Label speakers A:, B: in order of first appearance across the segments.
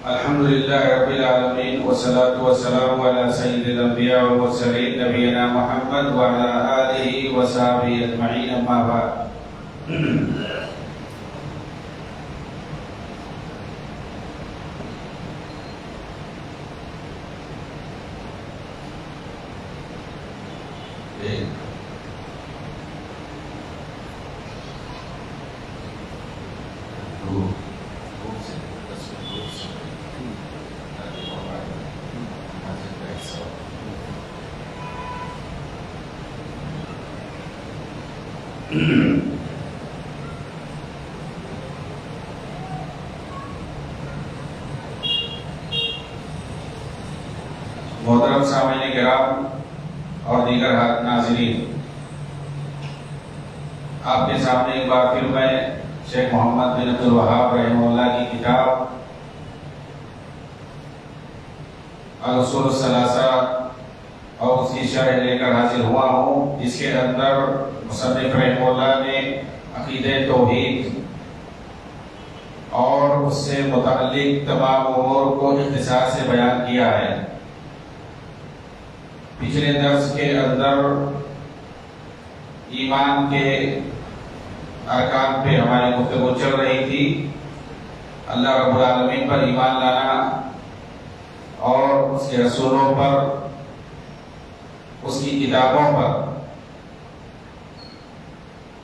A: الحمد لله رب العالمين والصلاة والسلام على سيد الأنبياء والمرسلين نبينا محمد وعلى آله وصحبه أجمعين أما بعد محترم سامعین کرام اور دیگر ناظرین، آپ کے سامنے ایک بار پھر میں شیخ محمد بن عبد الوہاب رحمہ اللہ کی کتاب الاصول الثلاثہ اور اس کی شرح لے کر حاضر ہوا ہوں، جس کے اندر مصنف رحمہ اللہ نے عقیدہ توحید اور اس سے متعلق تمام امور کو اختصار سے بیان کیا ہے۔ پچھلے درس کے اندر ایمان کے ارکان پہ ہماری گفتگو چل رہی تھی۔ اللہ رب العالمین پر ایمان لانا اور اس کے رسولوں پر، اس کی کتابوں پر،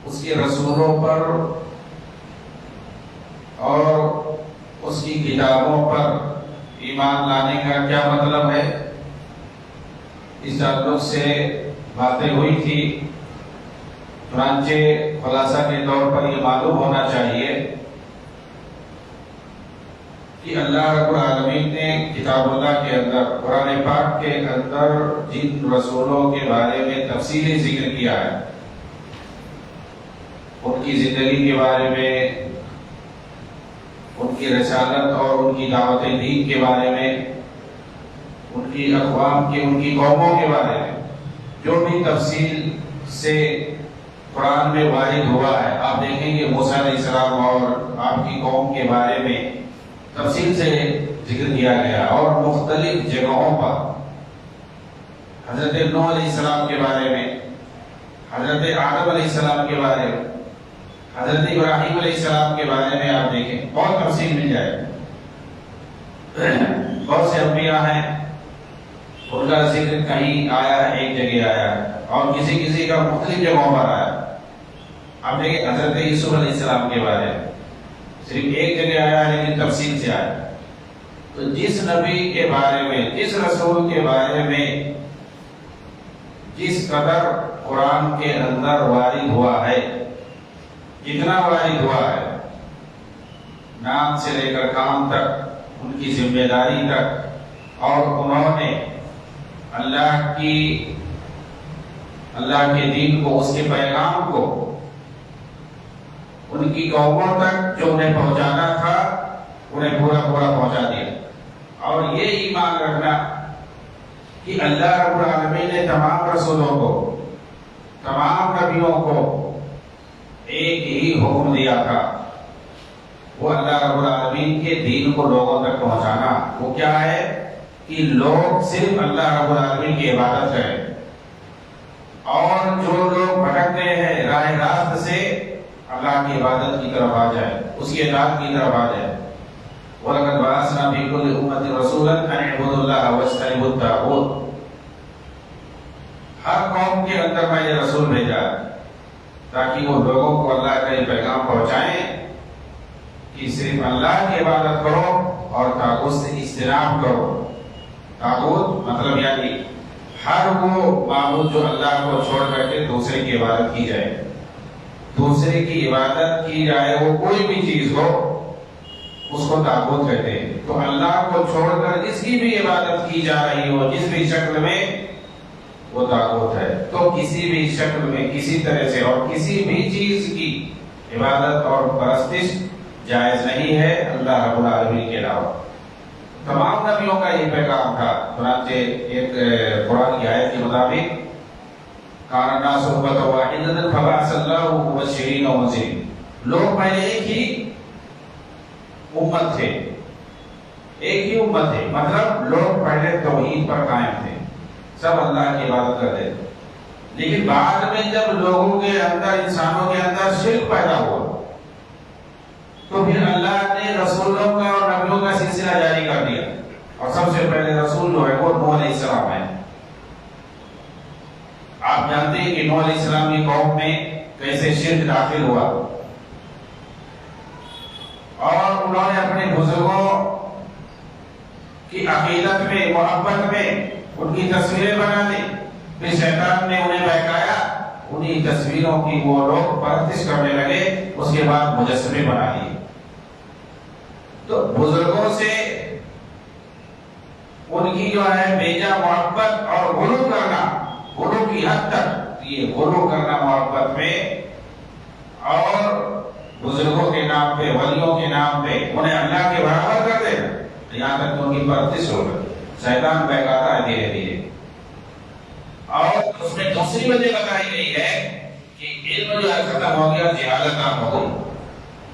A: اس کے رسولوں پر اور اس کی کتابوں پر ایمان لانے کا کیا مطلب ہے، اس تعلق سے باتیں ہوئی تھی۔ چنانچہ خلاصہ کے طور پر یہ معلوم ہونا چاہیے کہ اللہ رب العالمین نے کتاب اللہ کے اندر، قرآن پاک کے اندر جن رسولوں کے بارے میں تفصیلی ذکر کیا ہے، ان کی زندگی کے بارے میں، ان کی رسالت اور ان کی دعوت دین کے بارے میں، ان کی اقوام کے، ان کی قوموں کے بارے میں جو بھی تفصیل سے قرآن میں وارد ہوا ہے، آپ دیکھیں گے موسیٰ علیہ السلام اور آپ کی قوم کے بارے میں تفصیل سے ذکر کیا گیا، اور مختلف جگہوں پر حضرت نوح علیہ السلام کے بارے میں، حضرت آدم علیہ السلام کے بارے میں، حضرت ابراہیم علیہ السلام کے بارے میں آپ دیکھیں، بہت تفصیل مل جائے۔ بہت سے انبیاء ہیں، ان کا ذکر کہیں آیا ہے، ایک جگہ آیا ہے، اور کسی کا مختلف جگہوں پر آیا ہے۔ آپ دیکھیں حضرت یوسف علیہ السلام کے بارے میں صرف ایک جگہ آیا ہے، لیکن تفصیل سے آیا۔ تو جس نبی کے بارے میں، جس رسول کے بارے میں جس قدر قرآن کے اندر وارد ہوا ہے، جتنا وارد ہوا ہے، نام سے لے کر کام تک، ان کی ذمہ داری تک، اور انہوں نے اللہ کے دین کو، اس کے پیغام کو ان کی قوموں تک جو انہیں پہنچانا تھا، انہیں پورا پہنچا دیا۔ اور یہ ایمان رکھنا کہ اللہ رب العالمین نے تمام رسولوں کو، تمام نبیوں کو ایک ہی حکم دیا تھا، وہ اللہ رب العالمین کے دین کو لوگوں تک پہنچانا۔ وہ کیا ہے کہ لوگ صرف اللہ رب العالمین کی عبادت کریں، اور جو لوگ بھٹکتے ہیں راہ راست سے، اللہ کی عبادت کی طرف آ جائے، اس کی اطاعت کی طرف آ جائے۔ وَلَقَدْ بَعَثْنَا فِي كُلِّ أُمَّةٍ رَسُولًا أَنِ اعْبُدُوا اللَّهَ وَاجْتَنِبُوا الطَّاغُوتَ۔ ہر قوم کے اندر میں نے رسول بھیجا تاکہ وہ لوگوں کو اللہ کا یہ پیغام پہنچائیں کہ صرف اللہ کی عبادت کرو اور طاغوت سے اجتناب کرو۔ طاغوت مطلب یعنی ہر وہ معبود جو اللہ کو چھوڑ کر کے دوسرے کی عبادت کی جائے، دوسرے کی عبادت کی جائے، وہ کوئی بھی چیز ہو، اس کو طاغوت کہتے ہیں۔ تو اللہ کو چھوڑ کر جس کی بھی عبادت کی جا رہی ہو، جس بھی شکل میں، وہ طاغوت ہے۔ تو کسی بھی شکل میں، کسی طرح سے اور کسی بھی چیز کی عبادت اور پرستش جائز نہیں ہے اللہ رب العالمین کے علاوہ۔ تمام نبیوں کا یہ پیغام تھا۔ چنانچہ ایک قرآن کی آیت کے مطابق کان الناس امة واحدة فبعث الله مبشرین ومنذرین، لوگ پہلے ایک ہی امت تھے، ایک ہی امت ہے، مطلب لوگ پہلے توحید پر قائم تھے، سب اللہ کی عبادت کرتے تھے، لیکن بعد میں جب لوگوں کے اندر، انسانوں کے اندر شرک پیدا ہوا تو پھر اللہ نے رسولوں کا اور نبیوں کا سلسلہ جاری کر دیا، اور سب سے پہلے رسول جو ہے وہ نوح علیہ السلام ہے۔ آپ جانتے ہیں کہ نوح علیہ السلام کی قوم میں کیسے شرک داخل ہوا، اور انہوں نے اپنے بزرگوں کی عقیدت میں، محبت میں ان کی تصویریں بنا دی، پھر شیطان نے انہیں بہکایا، انہی تصویروں کی وہ لوگ پرستش کرنے لگے، اس کے بعد مجسمے بنا لیے۔ تو بزرگوں سے ان کی جو ہے بیجا محبت اور غلو کرنا، غلو کی حد تک، یہ غلو کرنا محبت میں، اور بزرگوں کے نام پہ، ولیوں کے نام پہ انہیں اللہ کے برابر کر دینا، یہاں تک تو ان کی پرستش ہو گئی، شیطان بہکاتا ہے دھیرے دھیرے۔ اور اس میں دوسری وجہ بتائی گئی ہے کہ علم جو ہے ختم ہو گیا، جہالت عام ہو گئی،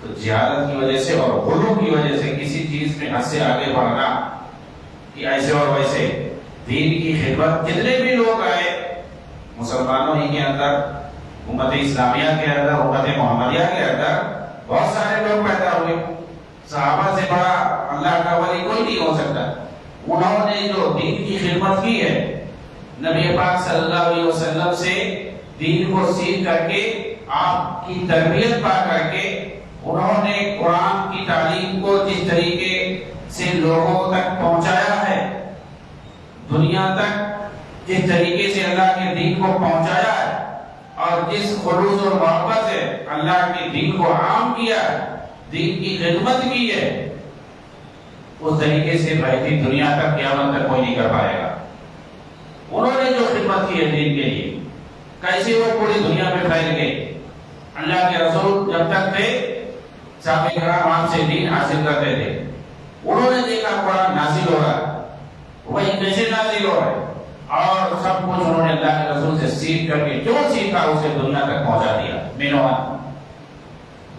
A: تو جہالت کی وجہ سے اور غلو کی وجہ سے کسی چیز میں حد سے آگے بڑھنا، کہ ایسے اور ویسے دین کی خدمت، جتنے بھی لوگ آئے مسلمانوں ہی کے اندر، امت اسلامیہ کے اندر، امت محمدیہ کے اندر بہت سارے لوگ پیدا ہوئے، صحابہ سے بڑا اللہ کا ولی کوئی نہیں ہو سکتا۔ انہوں نے جو دین کی خدمت کی ہے، نبی پاک صلی اللہ علیہ وسلم سے دین کو سیکھ کر کے، آپ کی تربیت پا کر کے، انہوں نے قرآن کی تعلیم کو جس طریقے سے لوگوں تک پہنچایا ہے، دنیا تک جس طریقے سے اللہ کے دین کو پہنچایا ہے، اور جس خلوص اور محبت سے اللہ کے دین کو عام کیا ہے، دین کی خدمت کی ہے، اس طریقے سے بہتی دنیا تک، قیامت تک کوئی نہیں کر پائے گا۔ انہوں نے جو خدمت کی ہے دین کے لیے، کیسے وہ پوری دنیا میں پھیل گئی۔ اللہ کے رسول جب تک تھے، صحابہ کرام آپ سے دین حاصل کرتے تھے، انہوں نے دیکھا قرآن نازل ہو رہا ہے، وہی کیسے نازل ہو رہا ہے، اور سب کچھ انہوں نے اللہ کے رسول سے سیکھ کر کے جو سیکھا اسے دنیا تک پہنچا دیا۔ مینوان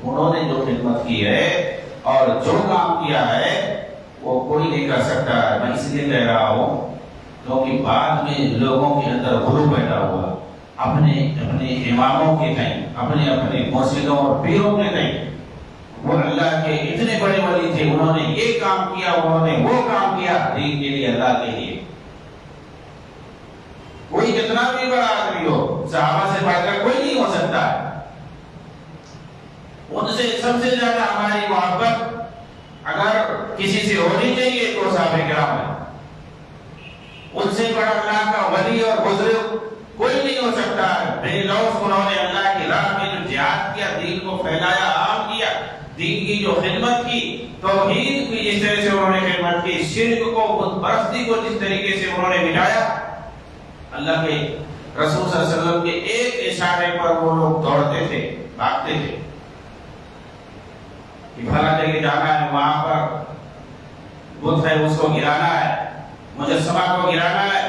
A: انہوں نے جو خدمت کی ہے اور جو کام کیا ہے وہ کوئی نہیں کر سکتا۔ میں اس لیے کہہ رہا ہوں کیونکہ بعد میں لوگوں کے اندر غلو پیدا ہوا، اپنے اماموں کے کہیں، اپنے مرشدوں اور پیروں کے کہیں، وہ اللہ کے اتنے بڑے ولی تھے، انہوں نے یہ کام کیا، انہوں نے وہ کام کیا دین کے لیے، اللہ کے لیے۔ کوئی کتنا بھی بڑا آدمی ہو، صحابہ سے بڑھ کر کوئی نہیں ہو سکتا ہے۔ ان سے سب سے زیادہ ہماری محبت اگر کسی سے ہونی چاہیے تو صحابہ کرام ہیں۔ ان سے بڑا اللہ کا ولی اور بزرگ کوئی نہیں ہو سکتا ہے۔ بے لوث انہوں نے اللہ کی راہ میں جو جہاد کیا، دین کو پھیلایا، عام کیا، دین کی جو خدمت کی، توحید کی جس طرح سے انہوں نے خدمت کی، شرک کو، بت پرستی کو جس طریقے سے انہوں نے مٹایا، اللہ کے رسول صلی اللہ علیہ وسلم کے ایک اشارے پر وہ لوگ دوڑتے تھے، بھاگتے تھے کہ بھلا جگہ جانا ہے، وہاں پر بت ہے اس کو گرانا ہے، مجسمہ کو گرانا ہے،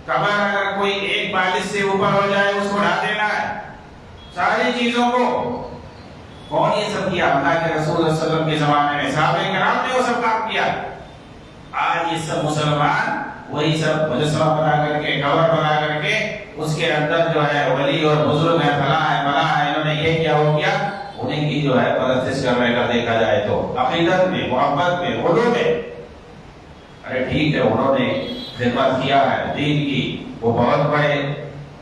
A: قبر اگر کوئی ایک بالش سے اوپر ہو جائے اس کو ڈھا دینا ہے، ساری چیزوں کو کون یہ سب کیا؟ اللہ کے رسول صلی اللہ علیہ وسلم کے زمانے میں صحابہ کرام نے وہ سب کام کیا۔ آج یہ سب مسلمان وہی سب مجسمہ بنا کر کے، قبر بنا کر کے، اس کے اندر جو ہے ولی اور بزرگ ہے، فلاں ہے، فلاں ہے، انہوں نے یہ کیا، وہ کیا، انہیں کی جو ہے پرستش کرنے کا دیکھا جائے تو عقیدت میں، محبت میں، غلو میں۔ ارے ٹھیک ہے، انہوں نے خدمت کیا ہے دین کی، وہ بہت بڑے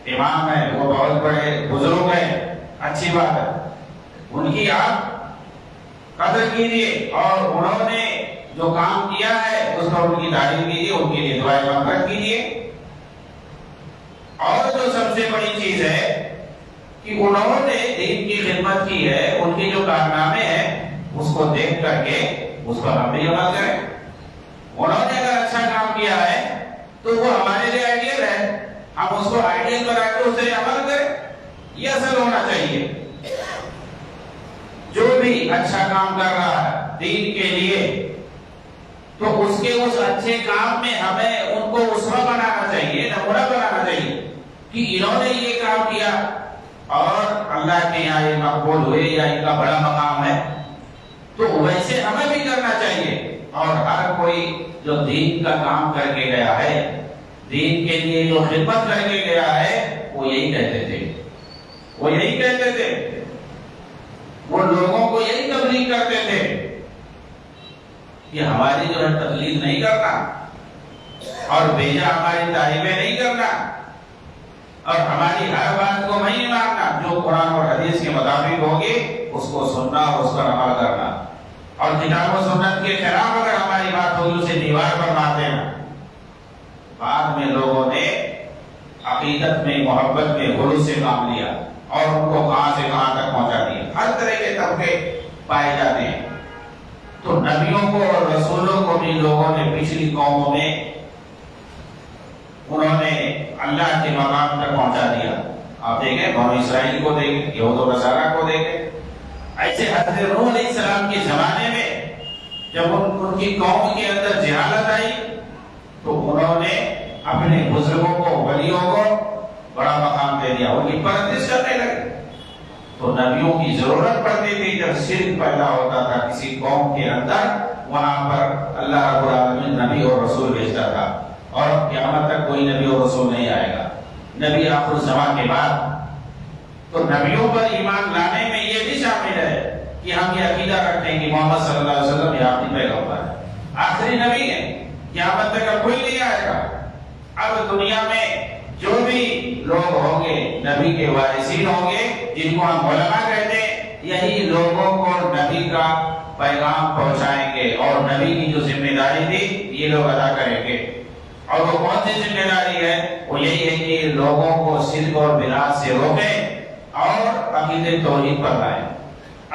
A: امام ہیں، وہ بہت بڑے بزرگ ہیں، اچھی بات ہے، ان کی آپ قدر کیجیے، اور انہوں نے جو کام کیا ہے اس پر ان کی تعریف کیجیے، ان کے لیے دعائیں مغفرت کیجیے۔ اور جو سب سے بڑی چیز ہے کہ انہوں نے دین کی خدمت کی ہے، ان کے جو کارنامے ہیں اس کو دیکھ کر کے اس پر ہم بھی عمل کریں۔ انہوں نے اگر اچھا کام کیا ہے تو وہ ہمارے لیے آئیڈیل ہے، ہم اس کو آئیڈیل بنا کے اسے عمل کریں، یہ اصل ہونا چاہیے۔ جو بھی اچھا کام کر رہا ہے دین کے لیے تو اس کے اس اچھے کام میں ہمیں ان کو اسوہ بنانا چاہیے، نمونہ بنانا چاہیے کہ انہوں نے یہ کام کیا اور اللہ کے یہاں یہ مقبول ہوئے یا ان کا بڑا مقام ہے، تو ویسے ہمیں بھی کرنا چاہیے۔ اور ہر کوئی جو دین کا کام کر کے گیا ہے، دین کے لیے جو خدمت کر کے گیا ہے، وہ یہی کہتے تھے، وہ یہی کہتے تھے، وہ لوگوں کو یہی تبلیغ کرتے تھے کہ ہماری جو ہے تقلید نہیں کرنا اور بیجا ہماری تعریفیں نہیں کرنا اور ہماری ہر بات کو نہیں ماننا، جو قرآن اور حدیث کے مطابق ہوگی اس کو سننا اور اس پر عمل کرنا، اور کتاب و سنت کے خلاف اگر ہماری بات ہوگی اسے دیوار پر مار دینا۔ بعد میں لوگوں نے عقیدت میں، محبت میں غلو سے کام لیا اور ان کو کہاں سے کہاں تک پہنچا دیا، ہر طرح کے طبقے پائے جاتے ہیں۔ تو نبیوں کو اور رسولوں کو بھی لوگوں نے پچھلی قوموں میں انہوں نے اللہ کے مقام تک پہنچا دیا۔ آپ دیکھیں بنو اسرائیل کو دیکھیں، یہود و نصارہ کو دیکھیں۔ ایسے حضرت نوح علیہ السلام کے زمانے میں جب ان کی قوم کے اندر جہالت آئی تو انہوں نے اپنے بزرگوں کو، ولیوں کو بڑا مقام دے دیا، ان کی پرستش کرنے لگے۔ تو نبیوں کی ضرورت پڑتی تھی، جب شرک پیدا ہوتا تھا کسی قوم کے اندر، وہاں پر اللہ رب العالمین نبی اور رسول بھیجتا تھا، اور قیامت تک کوئی نبی اور رسول نہیں آئے گا نبی آخر الزمان کے بعد۔ تو نبیوں پر ایمان لانے میں یہ بھی شامل ہے کہ ہم یہ عقیدہ رکھتے ہیں کہ محمد صلی اللہ علیہ وسلم یہ آخری پیغمبر ہے، آخری نبی ہے، قیامت تک اب کوئی نہیں آئے گا۔ اب دنیا میں جو بھی لوگ ہوں گے نبی کے وارثین ہوں گے، جن کو ہم علماء کہتے ہیں، یہی لوگوں کو نبی کا پیغام پہنچائیں گے، اور نبی کی جو ذمہ داری تھی یہ لوگ ادا کریں گے۔ اور وہ کون سی ذمہ داری ہے؟ وہ یہی ہے کہ لوگوں کو شرک اور بدعات سے روکیں اور عقیدے توحید پر لائیں،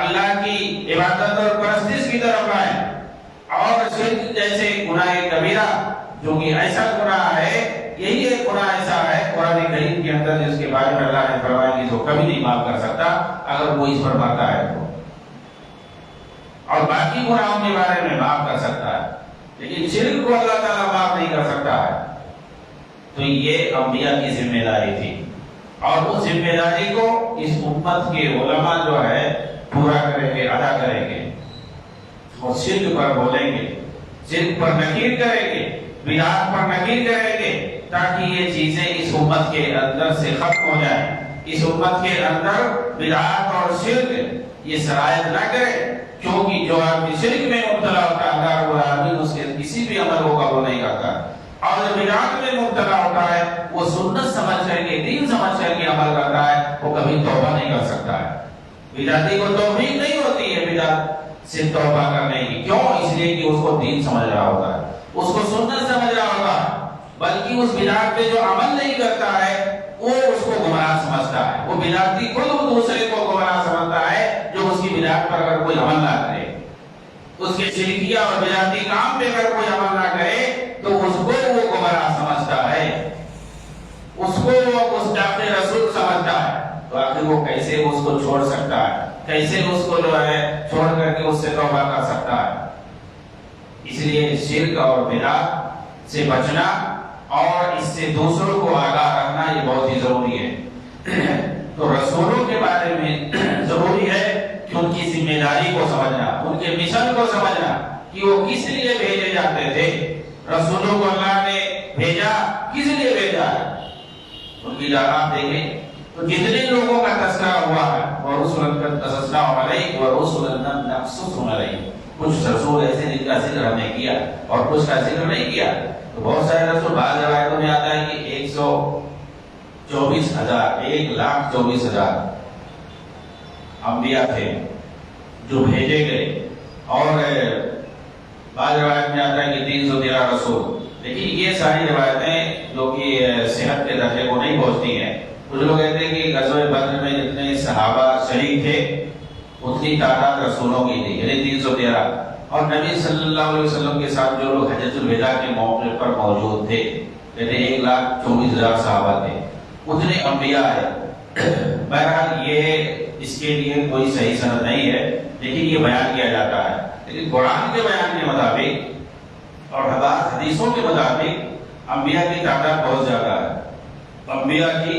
A: اللہ کی عبادت اور پرستش کی طرف لائیں، اور شرک جیسے گناہ کبیرہ جو کہ ایسا گناہ ہے، یہی ایک گناہ ایسا ہے قرآن کریم کے اندر جس کے بارے میں اللہ نے فرمایا کہ جو کبھی نہیں معاف کر سکتا اگر وہ اس پر مرتا ہے تو، اور باقی گناہوں کے بارے میں معاف کر سکتا ہے، لیکن شرک کو اللہ تعالیٰ معاف نہیں کر سکتا ہے۔ تو یہ انبیاء کی ذمہ داری تھی، اور اس ذمہ داری کو اس امت کے علماء جو ہے پورا کریں گے، ادا کریں گے، اور شرک پر بولیں گے، شرک پر نکیر کریں گے، بدعات پر نکیر کریں گے، تاکہ یہ چیزیں اس امت کے اندر سے ختم ہو جائیں، اس امت کے اندر بدعات اور شرک یہ سرایت نہ کرے، کیونکہ جو آدمی شرک میں مبتلا ہوتا ہے اللہ رب العالمین اس کے کسی بھی عمل کو قبول نہیں کرتا، اور جو بدعات میں مبتلا ہوتا ہے وہ سنت سمجھ کر کے، دین سمجھ کر کے عمل کرتا ہے، وہ کبھی توبہ نہیں کر سکتا ہے۔ بدعتی کو توفیق نہیں ہوتی ہے بدعت سے توبہ کرنے کی، کیوں؟ اس لیے کہ اس کو دین سمجھ رہا ہوتا ہے، اس کو سنت سمجھ رہا ہوتا ہے، بلکہ اس بدعت پہ جو عمل نہیں کرتا ہے وہ اس کو گمراہ سمجھتا ہے۔ وہ بدعتی خود دوسرے کو گمراہ سمجھتا ہے جو اس کی بدعت پر اگر کوئی عمل نہ کرے، اس کے شرکیہ اور بدعتی کام پہ اگر کوئی عمل نہ کرے تو اس کو وہ گمراہ سمجھتا ہے، اس کو وہ گستاخ رسول سمجھتا ہے۔ تو آخر وہ کیسے اس کو چھوڑ سکتا ہے، کیسے اس کو جو ہے چھوڑ کر کے اس سے توبہ کر سکتا ہے؟ اس لیے شرک اور بدعت سے بچنا اور اس سے دوسروں کو آگاہ رکھنا یہ بہت ہی ضروری ہے۔ تو رسولوں کے بارے میں ضروری ہے کہ ان کی ذمہ داری کو سمجھنا، ان کے مشن کو سمجھنا کہ وہ کس لیے بھیجے جاتے تھے۔ رسولوں کو اللہ نے بھیجا کس لیے بھیجا ہے؟ ان کی آپ دیکھیں تو جتنے لوگوں کا تذکرہ ہوا ہے، وَرُسُلًا قَدْ قَصَصْنَاهُمْ عَلَيْكَ وَرُسُلًا لَمْ نَقْصُصْهُمْ عَلَيْكَ، کچھ رسول ایسے جن کا ذکر ہم نے کیا اور کچھ کا ذکر نہیں کیا۔ تو بہت سارے رسول، بعض روایتوں میں آتا ہے کہ 1,24,000 1,24,000 انبیاء تھے جو بھیجے گئے، اور بعض روایت میں آتا ہے کہ 313 رسول۔ لیکن یہ ساری روایتیں جو کہ صحت کے درجے کو نہیں پہنچتی ہیں۔ کچھ لوگ کہتے ہیں کہ غزوہ بدر میں جتنے صحابہ شریک تھے اتنی تعداد رسولوں کی تھی، یعنی 313، اور نبی صلی اللہ علیہ وسلم کے ساتھ جو لوگ حجۃ الوداع کے موقع پر موجود تھے کہتے 1,24,000 صحابہ تھے، اتنے انبیاء ہیں۔ بہرحال یہ اس کے لیے کوئی صحیح سند نہیں ہے، لیکن یہ بیان کیا جاتا ہے۔ لیکن قرآن کے بیان کے مطابق اور حدیثوں کے مطابق انبیاء کی تعداد بہت زیادہ ہے، انبیاء کی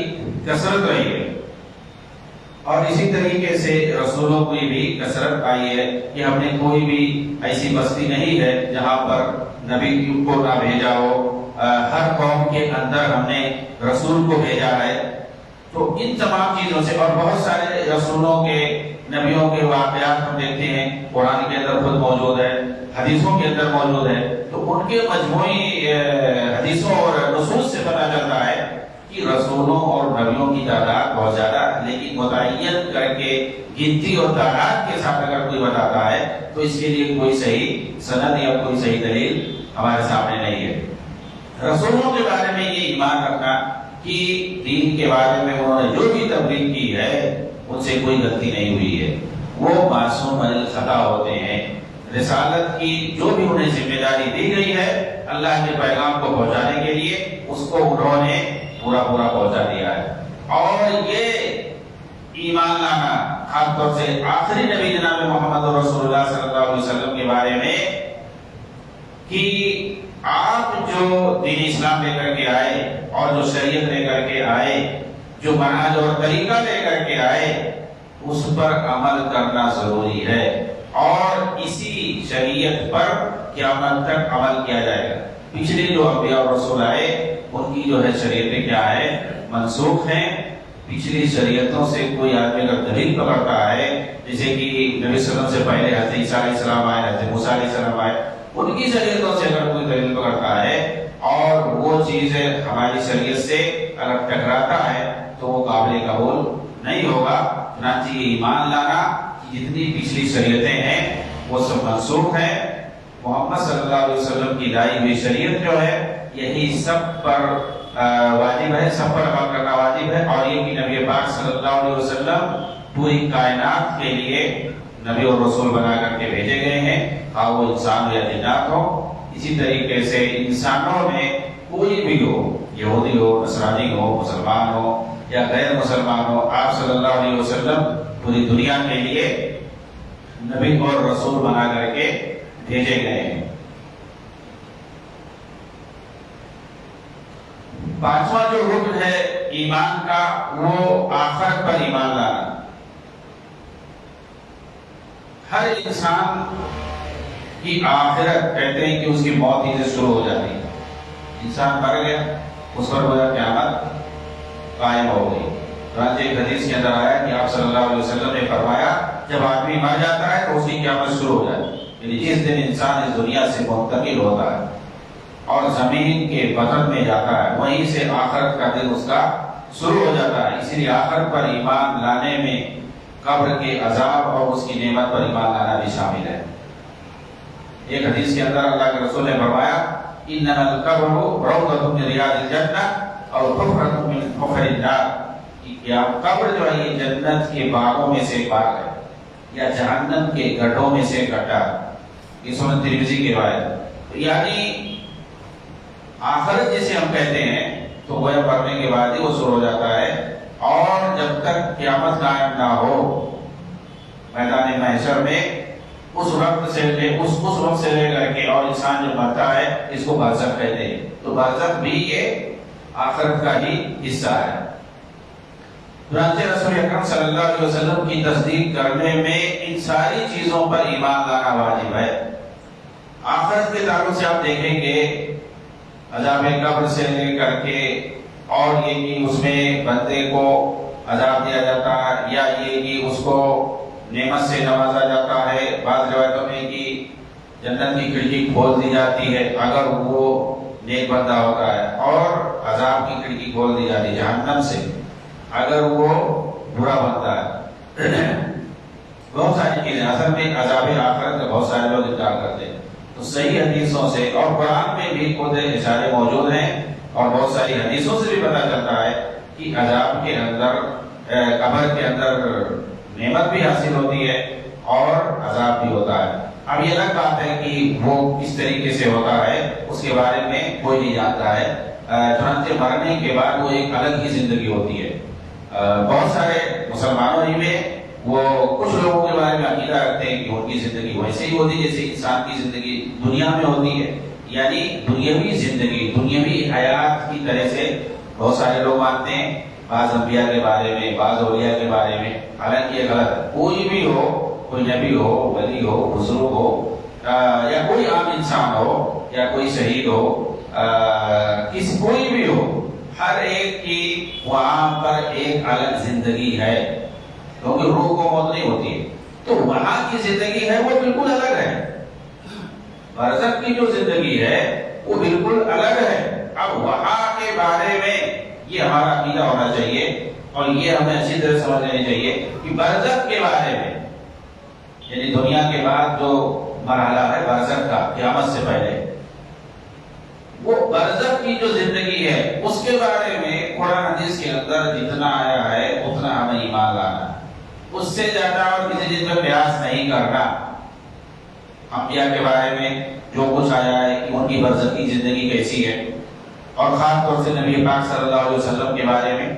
A: کثرت رہی ہے۔ اور اسی طریقے سے رسولوں کی بھی کثرت آئی ہے کہ ہم نے کوئی بھی ایسی بستی نہیں ہے جہاں پر نبی کو نہ بھیجا ہو، ہر قوم کے اندر ہم نے رسول کو بھیجا ہے۔ تو ان تمام چیزوں سے، اور بہت سارے رسولوں کے، نبیوں کے واقعات ہم دیکھتے ہیں، قرآن کے اندر خود موجود ہے، حدیثوں کے اندر موجود ہے، تو ان کے مجموعی حدیثوں اور نصوص سے پتہ چلتا ہے کہ رسولوں اور نبیوں کی تعداد بہت زیادہ ہے، لیکن متعین کر کے گنتی اور تعداد کے ساتھ اگر کوئی بتاتا ہے تو اس کے لیے کوئی صحیح سند یا کوئی صحیح دلیل ہمارے سامنے نہیں ہے۔ رسولوں کے بارے میں یہ ایمان رکھنا کہ دین کے بارے میں انہوں نے جو بھی تبلیغ کی ہے ان سے کوئی غلطی نہیں ہوئی ہے، وہ معصوم الخطا ہوتے ہیں۔ رسالت کی جو بھی انہیں ذمہ داری دی گئی ہے اللہ کے پیغام کو پہنچانے کے لیے، اس کو انہوں نے پورا پہنچا دیا ہے۔ اور یہ ایمان لانا خاص طور سے آخری نبی جناب محمد رسول اللہ صلی اللہ علیہ وسلم کے بارے میں کہ آپ جو دین اسلام لے کر کے آئے اور جو شریعت لے کر کے آئے، جو منہج اور طریقہ لے کر کے آئے، اس پر عمل کرنا ضروری ہے، اور اسی شریعت پر قیامت تک عمل کیا جائے گا۔ پچھلے جو انبیاء اور رسول آئے ان کی جو ہے شریعتیں کیا ہے، منسوخ ہیں۔ پچھلی شریعتوں سے کوئی آدمی اگر دلیل پکڑتا ہے، جیسے کہ نبی صلی اللہ علیہ وسلم سے پہلے حضرت عیسیٰ علیہ السلام آئے، حضرت موسیٰ علیہ السلام آئے، ان کی شریعتوں سے اگر کوئی دلیل پکڑتا ہے اور وہ چیزیں ہماری شریعت سے اگر ٹکراتا ہے تو وہ قابل قبول نہیں ہوگا۔ چنانچہ یہ ایمان لانا کہ جتنی پچھلی شریعتیں ہیں وہ سب منسوخ ہیں، محمد صلی اللہ علیہ وسلم کی لائی ہوئی شریعت جو ہے یہی سب پر واجب ہے، سب پر عمل کرنا واجب ہے، اور یہ کہ نبی پاک صلی اللہ علیہ وسلم پوری کائنات کے لیے نبی اور رسول بنا کر کے بھیجے گئے ہیں، خواہ وہ انسان ہو یا جنات ہو۔ اسی طریقے سے انسانوں میں کوئی بھی ہو، یہودی ہو، نصرانی ہو، مسلمان ہو یا غیر مسلمان ہو، آپ صلی اللہ علیہ وسلم پوری دنیا کے لیے نبی اور رسول بنا کر کے بھیجے گئے ہیں۔ پانچواں جو رکن ہے ایمان کا وہ آخرت پر ایمان لانا۔ ہر انسان کی آخرت کہتے ہیں کہ اس کی موت ہی سے شروع ہو جاتی ہے۔ انسان مر گیا، اس پر گویا قیامت قائم ہو گئی۔ چنانچہ ایک حدیث کے اندر آیا کہ آپ صلی اللہ علیہ وسلم نے فرمایا جب آدمی مر جاتا ہے تو اس کی قیامت شروع ہو جاتی ہے، یعنی جس دن انسان اس دنیا سے منتقل ہوتا ہے اور زمین کے بطن میں جاتا ہے وہیں سے آخرت کا دن اس کا شروع ہو جاتا ہے۔ اسی لیے آخرت پر ایمان لانے میں قبر کے عذاب اور اس کی نعمت پر ایمان لانا بھی شامل ہے۔ ایک حدیث کے اندر اللہ کے رسول نے فرمایا انما القبر روضۃ من ریاض الجنہ اور حفرۃ من حفر النار، کہ قبر جو ہے یہ جنت کے باغوں میں سے ایک باغ ہے یا جہنم کے گڈھوں میں سے ایک گڈھا ہے۔ یہ سنن ترمذی کی روایت۔ یعنی آخرت جسے ہم کہتے ہیں تو وہ مرنے کے بعد ہی وہ شروع ہو جاتا ہے، اور جب تک قیامت قائم نہ ہو میدان محشر میں اس وقت سے لے کر کے اور انسان جب مرتا ہے اس کو برزخ کہتے ہیں۔ تو برزخ بھی یہ آخرت کا ہی حصہ ہے۔ چنانچہ رسول اکرم صلی اللہ علیہ وسلم کی تصدیق کرنے میں ان ساری چیزوں پر ایمان لانا واجب ہے۔ آخرت کے تعلق سے آپ دیکھیں گے عذاب قبر سے لے کر کے اور یہ کہ اس میں بندے کو عذاب دیا جاتا ہے یا یہ کہ اس کو نعمت سے نوازا جاتا ہے، بعض روایتوں میں کہ جنت کی کھڑکی کھول دی جاتی ہے اگر وہ نیک بندہ ہوتا ہے، اور عذاب کی کھڑکی کھول دی جاتی ہے جہنم سے اگر وہ برا بنتا ہے۔ بہت ساری چیزیں اصل میں عذاب آخرت کا بہت سارے لوگ انکار کرتے ہیں، تو صحیح حدیثوں سے اور قرآن میں بھی خود اشارے موجود ہیں اور بہت ساری حدیثوں سے بھی پتہ چلتا ہے کہ عذاب کے اندر قبر کے اندر نعمت بھی حاصل ہوتی ہے اور عذاب بھی ہوتا ہے۔ اب یہ الگ بات ہے کہ وہ کس طریقے سے ہوتا ہے اس کے بارے میں کوئی نہیں جانتا ہے۔ چنانچہ مرنے کے بعد وہ ایک الگ ہی زندگی ہوتی ہے۔ بہت سارے مسلمانوں ہی میں وہ کچھ لوگوں کے بارے میں عقیدہ رکھتے ہیں کہ ان کی زندگی ویسے ہی ہوتی جیسے انسان کی زندگی دنیا میں ہوتی ہے، یعنی دنیاوی زندگی، دنیاوی حیات کی طرح سے بہت سارے لوگ مانتے ہیں۔ بعض انبیاء کے بارے میں، بعض اولیاء کے بارے میں، حالانکہ یہ غلط ہے۔ کوئی بھی ہو، کوئی نبی ہو، ولی ہو، بزرگ ہو، یا کوئی عام انسان ہو، یا کوئی شہید ہو، کوئی بھی ہو، ہر ایک کی وہاں پر ایک الگ زندگی ہے، کیونکہ روح کو موت نہیں ہوتی ہے، تو وہاں کی زندگی ہے وہ بالکل الگ ہے۔ برزخ کی جو زندگی ہے وہ بالکل الگ ہے۔ اب وہاں کے بارے میں یہ ہمارا عقیدہ ہونا چاہیے، اور یہ ہمیں اچھی طرح سمجھ لینی چاہیے کہ برزخ کے بارے میں، یعنی دنیا کے بعد جو مرحلہ ہے برزخ کا، قیامت سے پہلے، وہ برزخ کی جو زندگی ہے اس کے بارے میں قرآن حدیث کے اندر جتنا آیا ہے اتنا ہمیں ایمان لانا ہے، اس سے زیادہ اور کسی چیز میں قیاس نہیں کرنا۔ انبیاء کے بارے میں جو کچھ آیا ہے کہ ان کی برزخی زندگی کیسی ہے، اور خاص طور سے نبی پاک صلی اللہ علیہ وسلم کے بارے میں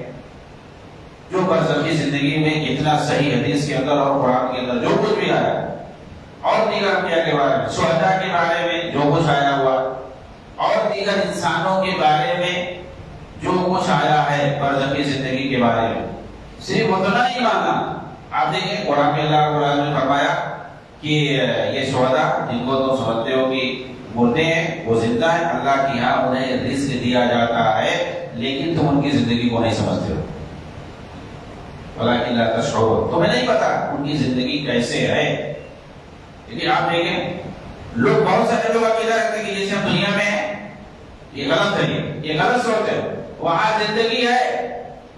A: جو برزخی زندگی میں اتنا صحیح حدیث کے اندر اور قرآن کے اندر جو کچھ بھی آیا ہے، اور دیگر انبیاء کے بارے میں، شہداء کے بارے میں جو کچھ آیا ہوا، اور دیگر انسانوں کے بارے میں جو کچھ آیا ہے برزخی زندگی کے بارے میں، صرف اتنا ہی ماننا۔ آپ دیکھیں قرآن میں اللہ رب العالمین نے فرمایا کہ یہ شہداء جن کو تم سمجھتے ہو کہ مردے ہیں، وہ زندہ ہیں، اللہ کی یہاں انہیں رزق دیا جاتا ہے، لیکن تم ان کی زندگی کو نہیں سمجھتے ہو، ولیکن لا تشعرون، تمہیں نہیں پتا ان کی زندگی کیسے ہے۔ لیکن آپ دیکھیں لوگ، بہت سارے لوگ عقیدہ رکھتے ہیں کہ جیسے ہم دنیا میں ہیں، یہ غلط ہے، یہ غلط سوچ ہے۔ وہاں زندگی ہے،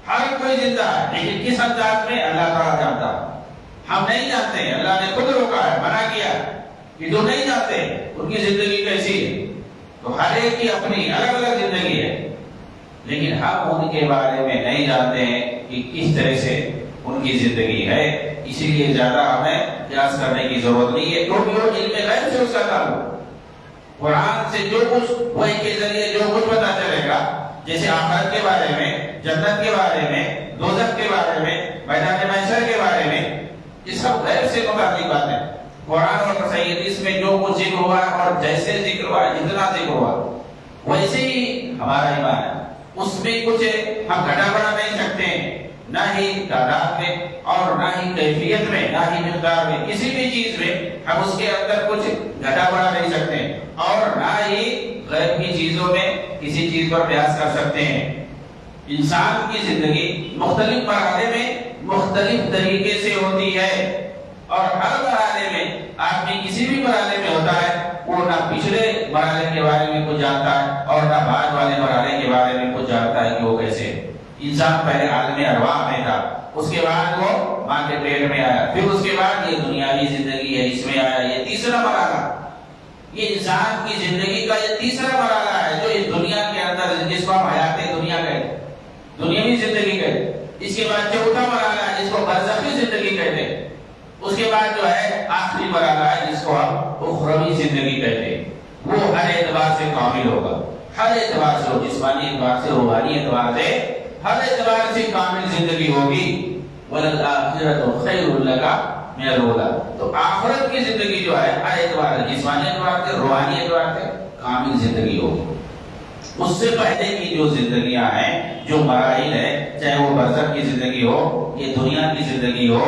A: ہر کوئی زندہ ہے، لیکن کس انداز میں اللہ تعالیٰ جانتا ہے، ہم نہیں جانتے۔ اللہ نے خود روکا ہے، منع کیا کہ جو نہیں جانتے ان کی زندگی کیسی ہے، تو ہر ایک کی اپنی الگ الگ زندگی ہے، لیکن ہم ان کے بارے میں نہیں جانتے ہیں کہ کس طرح سے ان کی زندگی ہے۔ اسی لیے زیادہ ہمیں قیاس کرنے کی ضرورت نہیں ہے، کیونکہ وہ علم غیب سے اس کا تعلق، قرآن سے جو کچھ وحی کے ذریعے جو کچھ پتا چلے گا، جیسے آخرت کے بارے میں، جنت کے بارے میں، دوزخ کے بارے میں، میدان محشر کے بارے میں، یہ سب غیب سے متعلق باتیں۔ قرآن اور صحیح حدیث میں جو کچھ ذکر ہوا اور جیسے ذکر ہوا، جتنا ذکر ہوا، ویسے ہی ہمارا ایمان ہے۔ اس میں کچھ ہم گھٹا بڑھا نہیں سکتے ہیں، نہ ہی تعداد میں، اور نہ ہی کیفیت میں، نہ ہی مقدار میں، کسی بھی چیز میں ہم اس کے اندر کچھ گھٹا بڑھا نہیں سکتے ہیں، اور نہ ہی غیب کی چیزوں میں کسی چیز پر قیاس کر سکتے ہیں۔ انسان کی زندگی مختلف مرحلے میں مختلف طریقے سے ہوتی ہے، اور ہر مرحلے میں آدمی کسی بھی مرحلے میں ہوتا ہے، وہ نہ پچھلے مرحلے کے بارے میں کچھ جانتا ہے اور نہ بعد والے مرحلے کے بارے میں کچھ جانتا ہے کہ وہ کیسے ہے۔ انسان پہلے عالم ارواح میں تھا، اس کے بعد وہ ماں کے پیٹ میں آیا، پھر اس کے بعد یہ دنیاوی زندگی ہے، اس میں آیا۔ یہ تیسرا مرحلہ، یہ انسان کی زندگی کا یہ تیسرا مرحلہ ہے، جو اس دنیا کے اندر، جس کو ہم حیات دنیا کہتے ہیں، دنیاوی زندگی کہتے ہیں۔ اس کے بعد چوتھا مرحلہ ہے جس کو برزخی زندگی کہتے ہیں۔ اس کے بعد جو ہے آخری مرحلہ ہے جس کو ہم اخروی زندگی کہتے ہیں۔ وہ ہر اعتبار سے کامل ہوگا، ہر اعتبار سے، جسمانی اعتبار سے، روحانی اعتبار سے، ہر اعتبار سے کامل زندگی ہوگی۔ وَلَلْآخِرَةُ خَيْرٌ لَكَ مِنَ الْأُولَىٰ، تو آخرت کی زندگی جو ہے ہر اعتبار سے، جسمانی اعتبار سے، روحانی اعتبار سے کامل زندگی ہوگی۔ اس سے پہلے کی جو زندگیاں ہیں، جو مراحل ہے، چاہے وہ برزخ کی زندگی ہو، یہ دنیا کی زندگی ہو،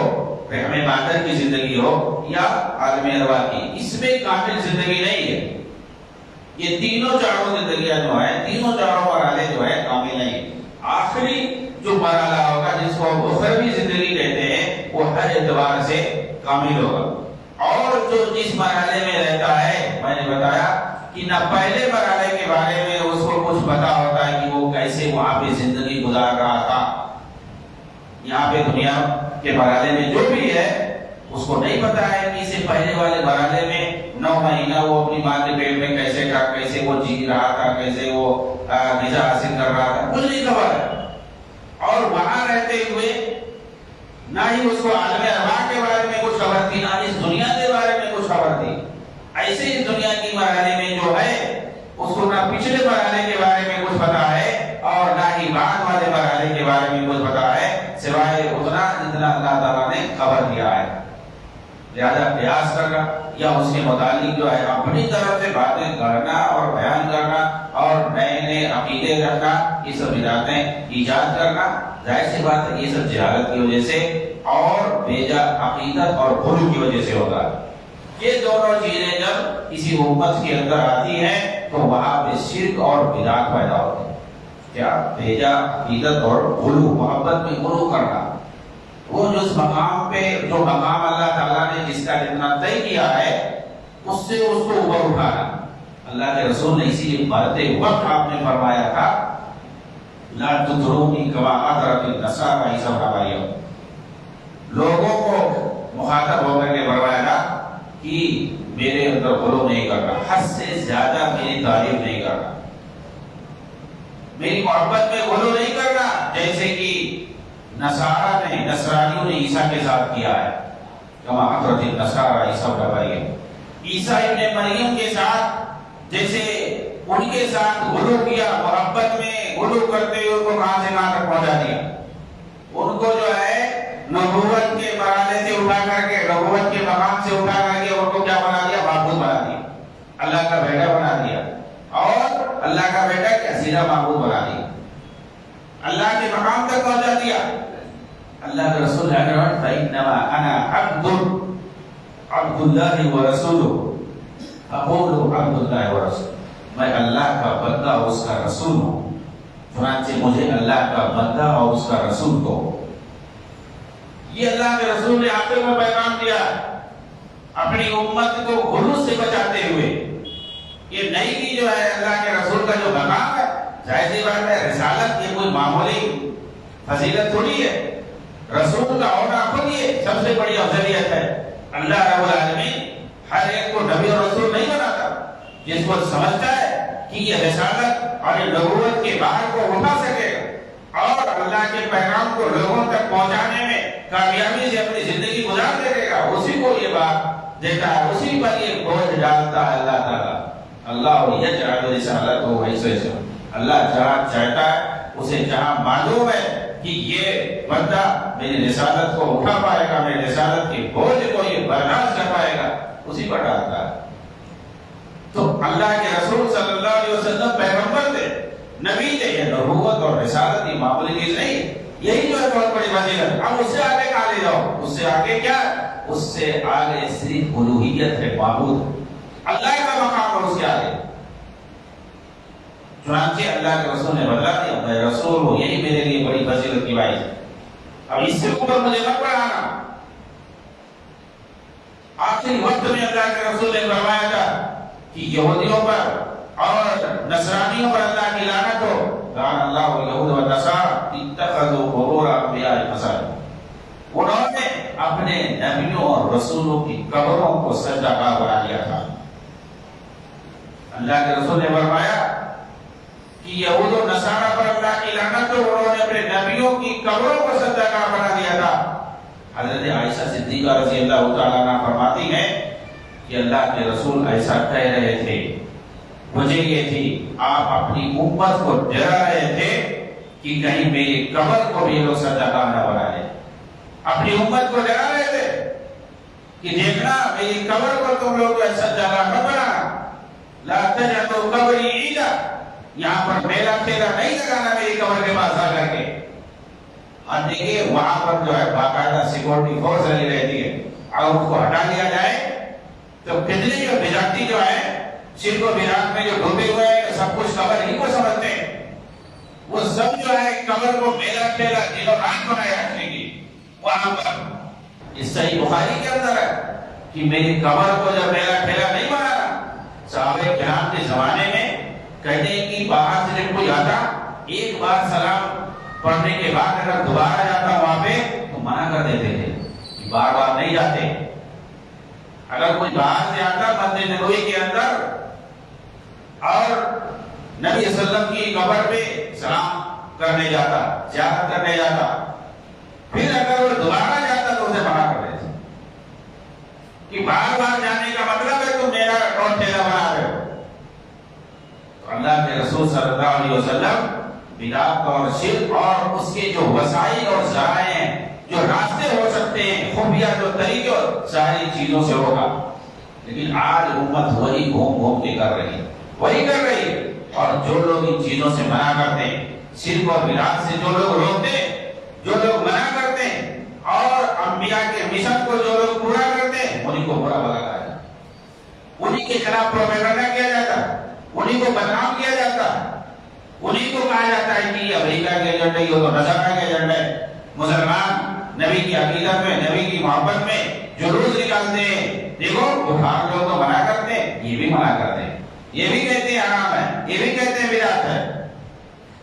A: رحم مادر کی زندگی ہو، یا عالم ارواح کی، اس میں کامل زندگی نہیں ہے۔ یہ تینوں چاروں زندگیاں جو ہیں، تینوں چاروں مرحلے جو ہے کامل نہیں۔ آخری جو مرحلہ ہوگا جس کو اخروی زندگی کہتے ہیں، وہ ہر اعتبار سے کامل ہوگا۔ اور جو جس مرحلے میں رہتا ہے، میں نے بتایا کہ نہ پہلے مرحلے کے بارے میں اس کو کچھ پتا ہوتا ہے کہ وہ کیسے وہاں پہ زندگی گزار رہا تھا۔ یہاں پہ دنیا کے مرحلے میں جو بھی ہے اس کو نہیں پتا ہے کہ اسے پہلے والے مرحلے میں 9 مہینہ وہ اپنی ماں کے پیٹ میں کیسے تھا، کیسے وہ جی رہا تھا، کیسے وہ غذا حاصل کر رہا تھا، کچھ نہیں خبر ہے۔ اور وہاں رہتے ہوئے نہ ہی اس کو عالم ارواح کے بارے میں کچھ خبر تھی، نہ اس دنیا کے بارے میں کچھ خبر تھی۔ ایسے اس دنیا کی مرحلے میں جو ہے اس کو نہ پچھلے مرحلے کے بارے میں کچھ پتا ہے اور نہ ہی بعد والے مرحلے کے بارے میں کچھ پتا ہے، سوائے اتنا جتنا اللہ تعالیٰ نے خبر دیا ہے۔ زیادہ قیاس کرنا یا اس کے متعلق جو ہے اپنی طرف سے باتیں کرنا اور بیان کرنا اور نئے نئے عقیدے رکھنا، یہ سب بدعتیں ایجاد کرنا، ظاہر سی بات ہے یہ سب جہالت کی وجہ سے اور بیجا عقیدت اور غلو کی وجہ سے ہوتا ہے۔ یہ دونوں چیزیں جب کسی امت کے اندر آتی ہیں تو وہاں پہ شرک اور بدعت پیدا ہوتی ہے۔ کیا؟ بیجا عقیدت اور غلو، محبت میں غلو کرنا۔ وہ جس مقام پہ، جو مقام اللہ تعالیٰ نے جس کا جتنا طے کیا ہے، اس سے اس کو اوپر اٹھانا۔ اللہ کے رسول نے اسی لیے مرتے وقت آپ نے فرمایا تھا لا تطرونی کما اطرت النصارى عیسی ابن مریم، لوگوں کو مخاطب ہو کر کے فرمایا تھا کہ میرے اندر غلو نہیں کرنا، حد سے زیادہ میری تعریف نہیں کرنا، میری محبت میں غلو نہیں کرنا، جیسے کہ نصرانیوں نے عیسیٰ کے ساتھ کیا ہے۔ کما اطرت النصارى عیسی ابن مریم، عیسیٰ ابن مریم کے ساتھ جیسے ان کے ساتھ غلو کیا، محبت میں غلو کرتے ہوئے ان کو کہاں سے کہاں تک پہنچا دیا، ان کو جو ہے نبوت کے مرحلے سے اٹھا کر کے، نبوت کے مقام سے اٹھا کر کے ان کو کیا بنا دیا؟ معبود بنا دیا، اللہ کا بیٹا بنا دیا، اور اللہ کا بیٹا کیا سیدھا معبود بنا دیا، اللہ کے مقام تک پہنچا دیا۔ اللہ کے رسول نے فرمایا فإنما أنا عبد اللہ ورسولہ، اقول عبد اللہ ورسولہ، میں اللہ کا بندہ اور اس کا رسول ہوں، چنانچہ مجھے اللہ کا بندہ اور اس کا رسول کو۔ یہ اللہ کے رسول نے آخر میں پیغام دیا اپنی امت کو غلو سے بچاتے ہوئے۔ یہ نہیں کہ جو ہے اللہ کے رسول کا جو مقام ہے، ظاہر سی بات ہے رسالت یہ کوئی معمولی فضیلت تھوڑی ہے، رسول کا ہونا خود یہ سب سے بڑی افضلیت ہے۔ اللہ رب العالمین ہر ایک کو نبی اور رسول نہیں بناتا، جس کو سمجھتا ہے کہ یہ رسالت اور یہ نبوت کے باہر کو اٹھا سکے گا اور اللہ کے پیغام کو لوگوں تک پہنچانے میں کامیابی سے اپنی زندگی گزار دے گا، اسی کو یہ بات دیتا ہے، اسی پر یہ بوجھ ڈالتا ہے اللہ تعالیٰ۔ اللہ یجعل رسالتہ حیث یشاء، اللہ جہاں چاہتا ہے اسے، جہاں معلوم ہے کہ یہ بندہ میری رسالت کو اٹھا پائے گا، میری رسالت کے بوجھ کو یہ برداشت کر پائے گا، اسی پر ڈالتا ہے۔ تو اللہ کے رسول صلی اللہ علیہ وسلم پیغمبر تھے، نبی تھے، یہ نبوت اور رسالت یہ معمولی چیز نہیں، یہی جو ہے بہت بڑی فضیلت۔ اب اس سے آگے کہاں لے جاؤ؟ اس سے آگے کیا؟ اس سے آگے صرف الوہیت ہے، معبود اللہ کا مقام اور اس کے آگے۔ چنانچہ اللہ کے رسول نے بدلا دیا، میں رسول ہوں، یہی میرے لیے بڑی فضیلت کی باعث ہے، اب اس سے اوپر مجھے مت بڑھانا۔ آخری وقت میں اللہ کے رسول نے فرمایا تھا کہ یہودیوں پر اور نصرانیوں پر اللہ کی لعنت ہو، لعن اللہ الیہود والنصارى اتخذوا قبور انبیاء مساجد، انہوں نے اپنے نبیوں اور رسولوں کی قبروں کو سجدہ گاہ بنا لیا تھا۔ اللہ کے رسول نے فرمایا کہ یہود و نصارہ پر اللہ کی لعنت ہو، انہوں نے اپنے نبیوں کی قبروں کو سجدہ گاہ بنا دیا تھا۔ حضرت عائشہ صدیقہ رضی اللہ تعالیٰ عنہ فرماتی ہیں کہ اللہ کے رسول ایسا کہہ رہے تھے، وجہ یہ تھی آپ اپنی امت کو ڈرا رہے تھے کہ کہیں میری قبر کو بھی لوگ سجدہ گاہ نہ بنا لیں، اپنی امت کو ڈرا رہے تھے کہ دیکھنا میری قبر کو تم لوگ سجدہ گاہ نہ بنانا، لا تجعلوا قبری عیدا، یہاں پر میلا ٹھیلا نہیں لگانا میری قبر کے پاس آ کر کے۔ اور دیکھیے وہاں پر جو ہے باقاعدہ سیکورٹی فورس لگی رہتی ہے، اگر اس کو ہٹا دیا جائے تو کتنے جو بدعتی جو ہے شرک و بدعت میں جو ڈوبے ہوئے ہیں، سب کچھ قبر ہی کو سمجھتے ہیں، وہ سب جو ہے قبر کو میلا ٹھیلا دن و رات بنایا رکھنے کی۔ وہاں پر اس صحیح بخاری کے اندر ہے کہ میری قبر کو جب میلا ٹھیلا نہیں بنانا، صحابہ کرام کے زمانے میں کہتے ہیں کہ باہر سے جب کوئی آتا ایک بار سلام پڑھنے کے بعد اگر دوبارہ جاتا وہاں پہ تو منع کر دیتے تھے کہ بار بار نہیں جاتے۔ اگر کوئی باہر سے آتا مسجد نبوی کے اندر اور نبی صلی اللہ علیہ وسلم کی قبر پہ سلام کرنے جاتا، زیارت کرنے جاتا، پھر اگر وہ دوبارہ جاتا تو اسے منع کر دیتے کہ بار بار جانے کا مطلب ہے تم میرا ٹون ٹھیلا بنا رہے ہو۔ تو اللہ کے رسول صلی اللہ علیہ وسلم بدعت اور شرک اور اس کے جو وسائل اور ذرائع ہیں جو راستے ہو سکتے ہیں، خفیہ جو طریقے ساری چیزوں سے ہوگا، لیکن آج امت وہی گھوم گھوم کے کر رہی ہے، وہی کر رہی ہے۔ اور جو لوگ ان چیزوں سے منع کرتے ہیں، شرک اور بدعات سے جو لوگ روکتے ہیں، جو لوگ منع کرتے ہیں، اور انبیاء کے مشن کو جو لوگ پورا کرتے ہیں، انہیں کو برا بھلا کہا جاتا ہے، انہیں کے خلاف پروپیگنڈا کیا جاتا ہے، انہیں کو بدنام کیا جاتا ہے، انہیں کو کہا جاتا ہے کہ یہ امریکہ کے ایجنڈے، یہ تو نصارہ کے ایجنڈے۔ مسلمان نبی کی عقیدت میں، نبی کی محبت میں جلوس نکالتے ہیں، دیکھو کفار لوگ تو منع کرتے ہیں، یہ بھی منع کرتے ہیں، یہ بھی کہتے ہیں حرام ہے، یہ بھی کہتے ہیں بدعت ہے۔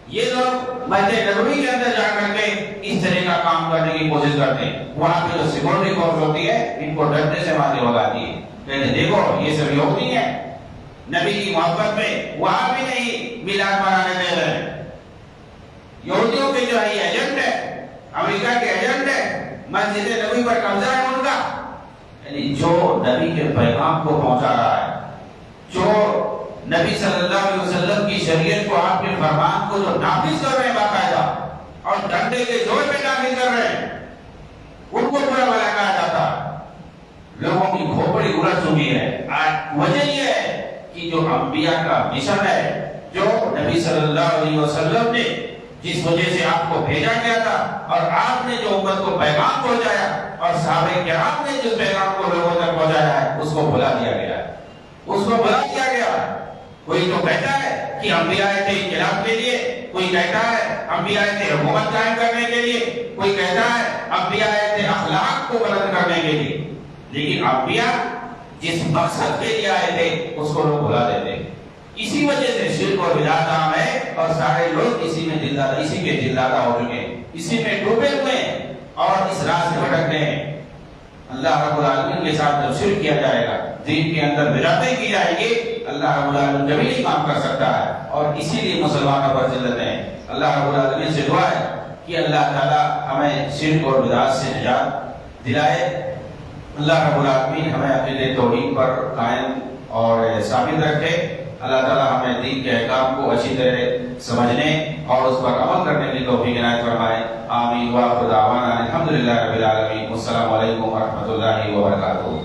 A: یہ لوگ مسجد نبوی کے اندر جا کر کے اس طرح کا کام کرنے کی کوشش کرتے ہیں، وہاں پہ جو سیکورٹی فورس ہوتی ہے ان کو ڈرنے سے مارنے لگاتی ہے، کہتے دیکھو یہ سب یہودی ہیں، نبی کی محبت میں وہاں بھی نہیں میلاد منانے دے رہے ہیں۔ یہودیوں کے جو ہے یہ ایجنٹ ہے، امریکہ کے ایجنٹ ہے، مسجد نبی پر قبضہ ہے ان کا۔ یعنی جو نبی کے پیغام کو پہنچا رہا ہے، جو نبی صلی اللہ علیہ وسلم کی شریعت کو، آپ کے فرمان کو جو نافذ کر رہے ہیں باقاعدہ، اور ڈنڈے کے زور پہ نافذ کر رہے ہیں، ان کو برا بھلا کہا جاتا۔ لوگوں کی کھوپڑی الٹ چکی ہے۔ آج وجہ یہ ہے کہ جو انبیاء کا مشن ہے، جو نبی صلی اللہ علیہ وسلم نے جس وجہ سے آپ کو بھیجا گیا تھا، اور آپ نے جو امت کو پیغام پہنچایا، اور صحابہ کرام نے جس پیغام کو لوگوں تک پہنچایا ہے، اس کو بھلا دیا گیا ہے، اس کو بھلا دیا گیا۔ کوئی تو کہتا ہے کہ انبیاء آئے تھے انقلاب کے لیے، کوئی کہتا ہے انبیاء آئے تھے حکومت قائم کرنے کے لیے، کوئی کہتا ہے انبیاء آئے تھے اخلاق کو بلند کرنے کے لیے، لیکن انبیاء جس مقصد کے لیے آئے تھے اس کو لوگ بھلا دیتے ہیں۔ اسی وجہ سے شرک اور بدعت عام ہے، اور سارے لوگ اسی میں دلدادہ، اسی کے دلدادہ ہو چکے ہیں، اسی میں ڈوبے ہوئے ہیں، اور اس راہ سے بھٹک رہے ہیں۔ اللہ رب العالمین کے ساتھ جب شرک کیا جائے گا، دین کے اندر بدعتیں کی جائیں گی، اللہ رب العالمین کبھی نہیں کام کر سکتا ہے، اور اسی لیے مسلمانوں پر ذلت ہے۔ اللہ رب العالمین سے دعا ہے کہ اللہ تعالی ہمیں شرک اور بدعات سے نجات دلائے۔ اللہ رب العالمین ہمیں عقیدہ توحید پر قائم اور ثابت رکھے۔ اللہ تعالی ہمیں دین کے احکام کو اچھی طرح سمجھنے اور اس پر عمل کرنے کی توفیق عنایت فرمائے۔ آمین۔ وآخر دعوانا الحمدللہ رب العالمین۔ السلام علیکم ورحمۃ اللہ وبرکاتہ۔